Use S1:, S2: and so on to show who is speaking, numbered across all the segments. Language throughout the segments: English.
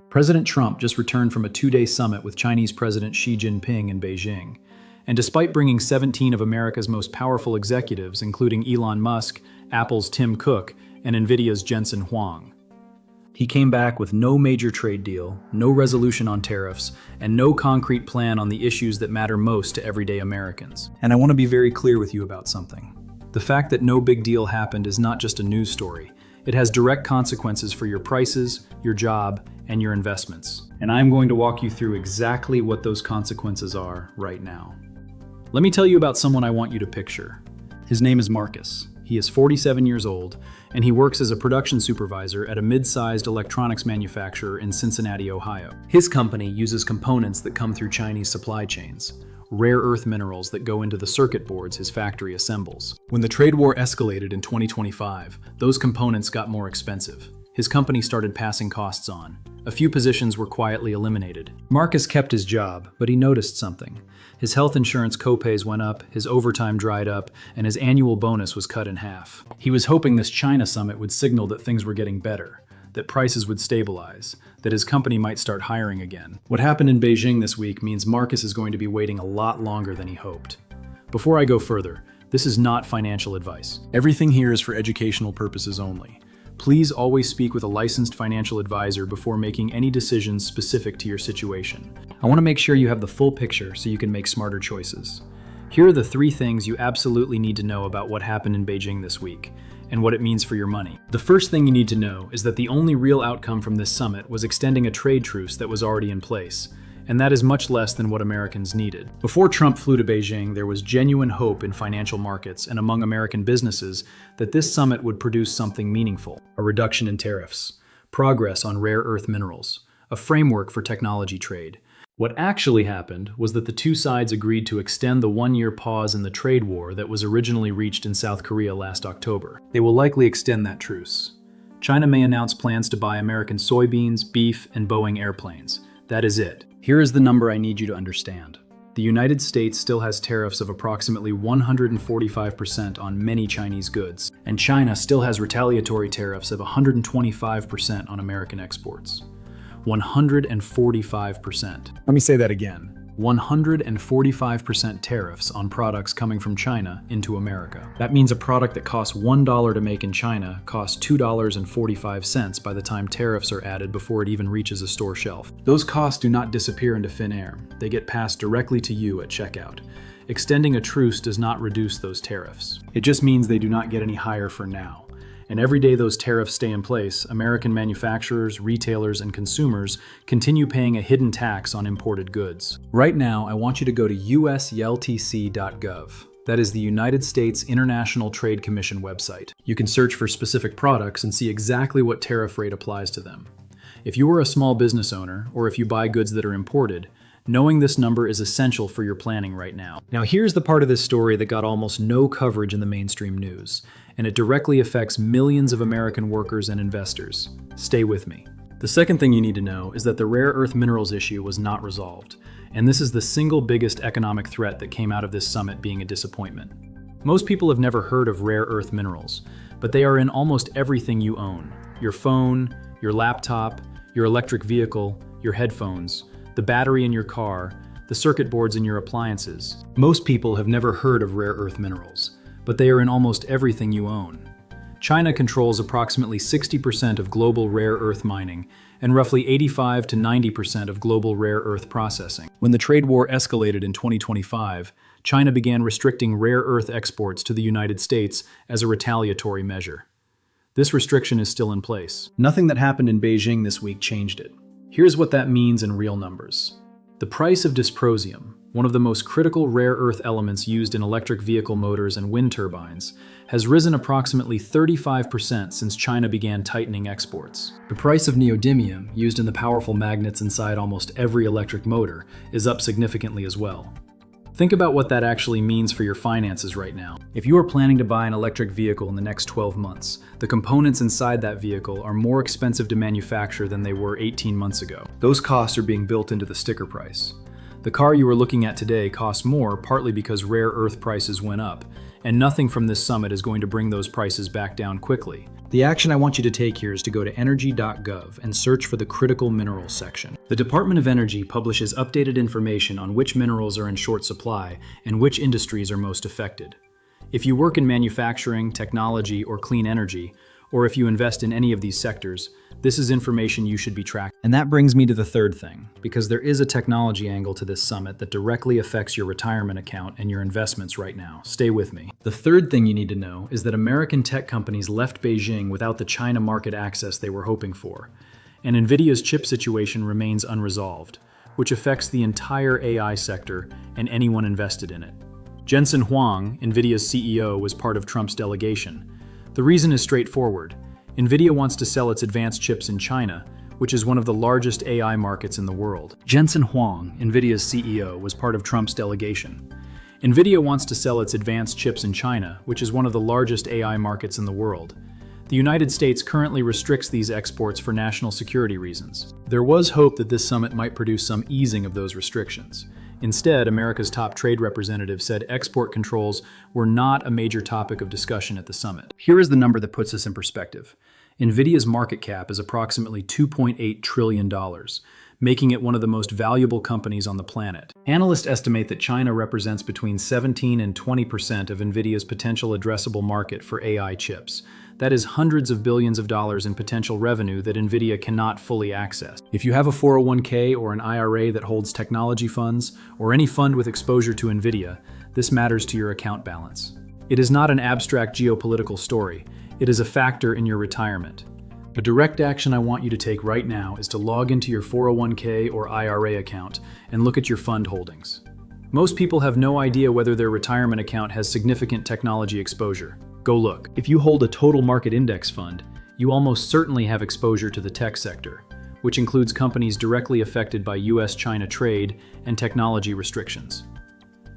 S1: President Trump just returned from a two-day summit with Chinese President Xi Jinping in Beijing. And despite bringing 17 of America's most powerful executives, including Elon Musk, Apple's Tim Cook, and Nvidia's Jensen Huang, he came back with no major trade deal, no resolution on tariffs, and no concrete plan on the issues that matter most to everyday Americans. And I want to be very clear with you about something. The fact that no big deal happened is not just a news story. It has direct consequences for your prices, your job, and your investments. And I'm going to walk you through exactly what those consequences are right now. Let me tell you about someone I want you to picture. His name is Marcus. He is 47 years old, and he works as a production supervisor at a mid-sized electronics manufacturer in Cincinnati, Ohio. His company uses components that come through Chinese supply chains, rare earth minerals that go into the circuit boards his factory assembles. When the trade war escalated in 2025, those components got more expensive. His company started passing costs on. A few positions were quietly eliminated. Marcus kept his job, but he noticed something. His health insurance copays went up, his overtime dried up, and his annual bonus was cut in half. He was hoping this China summit would signal that things were getting better, that prices would stabilize, that his company might start hiring again. What happened in Beijing this week means Marcus is going to be waiting a lot longer than he hoped. Before I go further, this is not financial advice. Everything here is for educational purposes only. Please always speak with a licensed financial advisor before making any decisions specific to your situation. I want to make sure you have the full picture so you can make smarter choices. Here are the 3 things you absolutely need to know about what happened in Beijing this week and what it means for your money. The first thing you need to know is that the only real outcome from this summit was extending a trade truce that was already in place, and that is much less than what Americans needed. Before Trump flew to Beijing, there was genuine hope in financial markets and among American businesses that this summit would produce something meaningful: a reduction in tariffs, progress on rare earth minerals, a framework for technology trade. What actually happened was that the two sides agreed to extend the 1-year pause in the trade war that was originally reached in South Korea last October. They will likely extend that truce. China may announce plans to buy American soybeans, beef, and Boeing airplanes. That is it. Here is the number I need you to understand. The United States still has tariffs of approximately 145% on many Chinese goods, and China still has retaliatory tariffs of 125% on American exports. 145%. Let me say that again. 145% tariffs on products coming from China into America. That means a product that costs $1 to make in China costs $2.45 by the time tariffs are added before it even reaches a store shelf. Those costs do not disappear into thin air. They get passed directly to you at checkout. Extending a truce does not reduce those tariffs. It just means they do not get any higher for now. And every day those tariffs stay in place, American manufacturers, retailers, and consumers continue paying a hidden tax on imported goods. Right now, I want you to go to usyeltc.gov. That is the United States International Trade Commission website. You can search for specific products and see exactly what tariff rate applies to them. If you are a small business owner, or if you buy goods that are imported, knowing this number is essential for your planning right now. Now here's the part of this story that got almost no coverage in the mainstream news, and it directly affects millions of American workers and investors. Stay with me. The second thing you need to know is that the rare earth minerals issue was not resolved, and this is the single biggest economic threat that came out of this summit being a disappointment. Most people have never heard of rare earth minerals, but they are in almost everything you own: your phone, your laptop, your electric vehicle, your headphones, the battery in your car, the circuit boards in your appliances. Most people have never heard of rare earth minerals, but they are in almost everything you own. China controls approximately 60% of global rare earth mining and roughly 85 to 90% of global rare earth processing. When the trade war escalated in 2025, China began restricting rare earth exports to the United States as a retaliatory measure. This restriction is still in place. Nothing that happened in Beijing this week changed it. Here's what that means in real numbers. The price of dysprosium, one of the most critical rare earth elements used in electric vehicle motors and wind turbines, has risen approximately 35% since China began tightening exports. The price of neodymium, used in the powerful magnets inside almost every electric motor, is up significantly as well. Think about what that actually means for your finances right now. If you are planning to buy an electric vehicle in the next 12 months, the components inside that vehicle are more expensive to manufacture than they were 18 months ago. Those costs are being built into the sticker price. The car you are looking at today costs more partly because rare earth prices went up, and nothing from this summit is going to bring those prices back down quickly. The action I want you to take here is to go to energy.gov and search for the critical minerals section. The Department of Energy publishes updated information on which minerals are in short supply and which industries are most affected. If you work in manufacturing, technology, or clean energy, or if you invest in any of these sectors, this is information you should be tracking. And that brings me to the third thing, because there is a technology angle to this summit that directly affects your retirement account and your investments right now. Stay with me. The third thing you need to know is that American tech companies left Beijing without the China market access they were hoping for, and Nvidia's chip situation remains unresolved, which affects the entire AI sector and anyone invested in it. Jensen Huang, Nvidia's CEO, was part of Trump's delegation. The reason is straightforward. Nvidia wants to sell its advanced chips in China, which is one of the largest AI markets in the world. Jensen Huang, Nvidia's CEO, was part of Trump's delegation. Nvidia wants to sell its advanced chips in China, which is one of the largest AI markets in the world. The United States currently restricts these exports for national security reasons. There was hope that this summit might produce some easing of those restrictions. Instead, America's top trade representative said export controls were not a major topic of discussion at the summit. Here is the number that puts this in perspective. Nvidia's market cap is approximately $2.8 trillion, making it one of the most valuable companies on the planet. Analysts estimate that China represents between 17 and 20% of Nvidia's potential addressable market for AI chips. That is hundreds of billions of dollars in potential revenue that Nvidia cannot fully access. If you have a 401k or an IRA that holds technology funds, or any fund with exposure to Nvidia, this matters to your account balance. It is not an abstract geopolitical story. It is a factor in your retirement. A direct action I want you to take right now is to log into your 401k or IRA account and look at your fund holdings. Most people have no idea whether their retirement account has significant technology exposure. Go look. If you hold a total market index fund, you almost certainly have exposure to the tech sector, which includes companies directly affected by US-China trade and technology restrictions.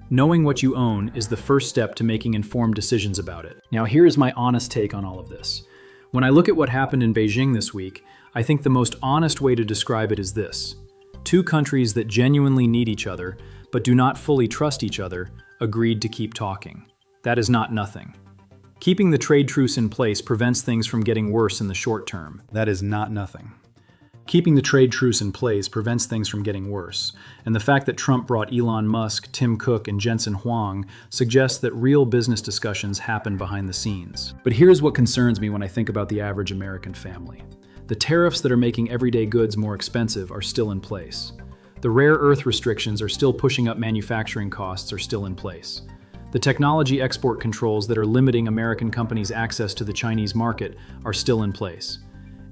S1: Knowing what you own is the first step to making informed decisions about it. Now, here is my honest take on all of this. When I look at what happened in Beijing this week, I think the most honest way to describe it is this. Two countries that genuinely need each other, but do not fully trust each other, agreed to keep talking. That is not nothing. Keeping the trade truce in place prevents things from getting worse in the short term. That is not nothing. Keeping the trade truce in place prevents things from getting worse, and the fact that Trump brought Elon Musk, Tim Cook, and Jensen Huang suggests that real business discussions happen behind the scenes. But here's what concerns me when I think about the average American family. The tariffs that are making everyday goods more expensive are still in place. The rare earth restrictions are still pushing up manufacturing costs are still in place. The technology export controls that are limiting American companies' access to the Chinese market are still in place.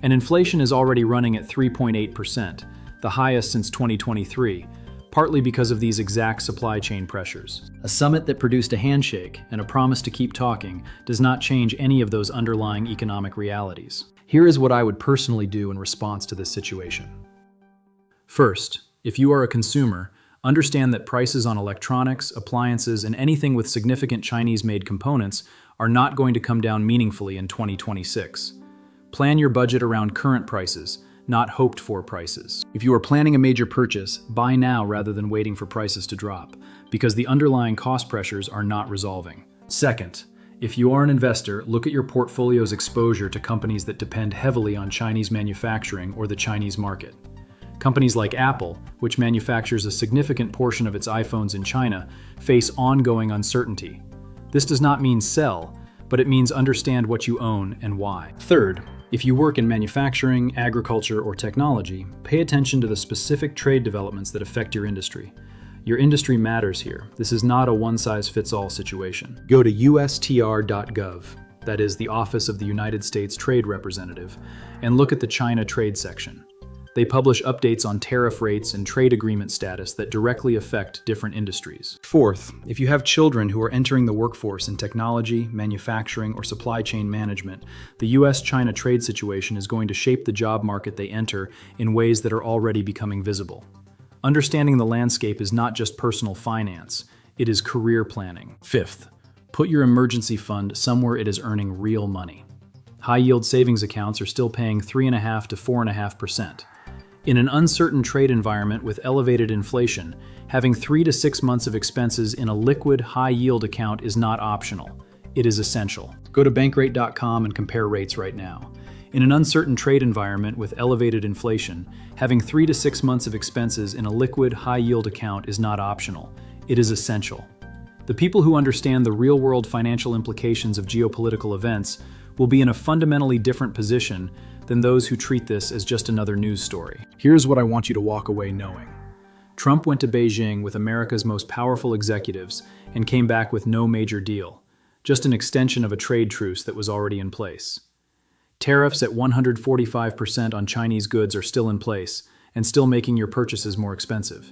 S1: And inflation is already running at 3.8%, the highest since 2023, partly because of these exact supply chain pressures. A summit that produced a handshake and a promise to keep talking does not change any of those underlying economic realities. Here is what I would personally do in response to this situation. First, if you are a consumer, understand that prices on electronics, appliances, and anything with significant Chinese-made components are not going to come down meaningfully in 2026. Plan your budget around current prices, not hoped-for prices. If you are planning a major purchase, buy now rather than waiting for prices to drop, because the underlying cost pressures are not resolving. Second, if you are an investor, look at your portfolio's exposure to companies that depend heavily on Chinese manufacturing or the Chinese market. Companies like Apple, which manufactures a significant portion of its iPhones in China, face ongoing uncertainty. This does not mean sell, but it means understand what you own and why. Third, if you work in manufacturing, agriculture, or technology, pay attention to the specific trade developments that affect your industry. Your industry matters here. This is not a one-size-fits-all situation. Go to ustr.gov, that is the Office of the United States Trade Representative, and look at the China trade section. They publish updates on tariff rates and trade agreement status that directly affect different industries. Fourth, if you have children who are entering the workforce in technology, manufacturing, or supply chain management, the US-China trade situation is going to shape the job market they enter in ways that are already becoming visible. Understanding the landscape is not just personal finance, it is career planning. Fifth, put your emergency fund somewhere it is earning real money. High-yield savings accounts are still paying 3.5% to 4.5%. In an uncertain trade environment with elevated inflation, having 3 to 6 months of expenses in a liquid, high-yield account is not optional. It is essential. Go to bankrate.com and compare rates right now. In an uncertain trade environment with elevated inflation, having 3 to 6 months of expenses in a liquid, high-yield account is not optional. It is essential. The people who understand the real-world financial implications of geopolitical events will be in a fundamentally different position than those who treat this as just another news story. Here's what I want you to walk away knowing. Trump went to Beijing with America's most powerful executives and came back with no major deal, just an extension of a trade truce that was already in place. Tariffs at 145% on Chinese goods are still in place and still making your purchases more expensive.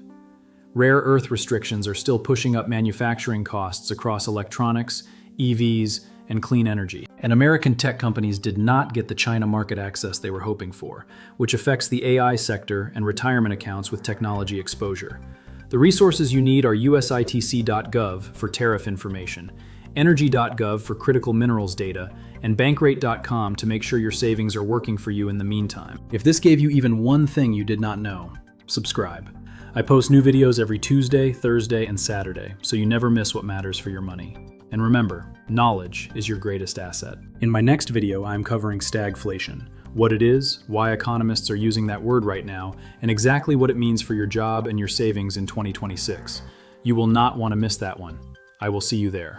S1: Rare earth restrictions are still pushing up manufacturing costs across electronics, EVs, and clean energy. And American tech companies did not get the China market access they were hoping for, which affects the AI sector and retirement accounts with technology exposure. The resources you need are usitc.gov for tariff information, energy.gov for critical minerals data, and bankrate.com to make sure your savings are working for you in the meantime. If this gave you even one thing you did not know, subscribe. I post new videos every Tuesday, Thursday, and Saturday, so you never miss what matters for your money. And remember, knowledge is your greatest asset. In my next video, I'm covering stagflation, what it is, why economists are using that word right now, and exactly what it means for your job and your savings in 2026. You will not want to miss that one. I will see you there.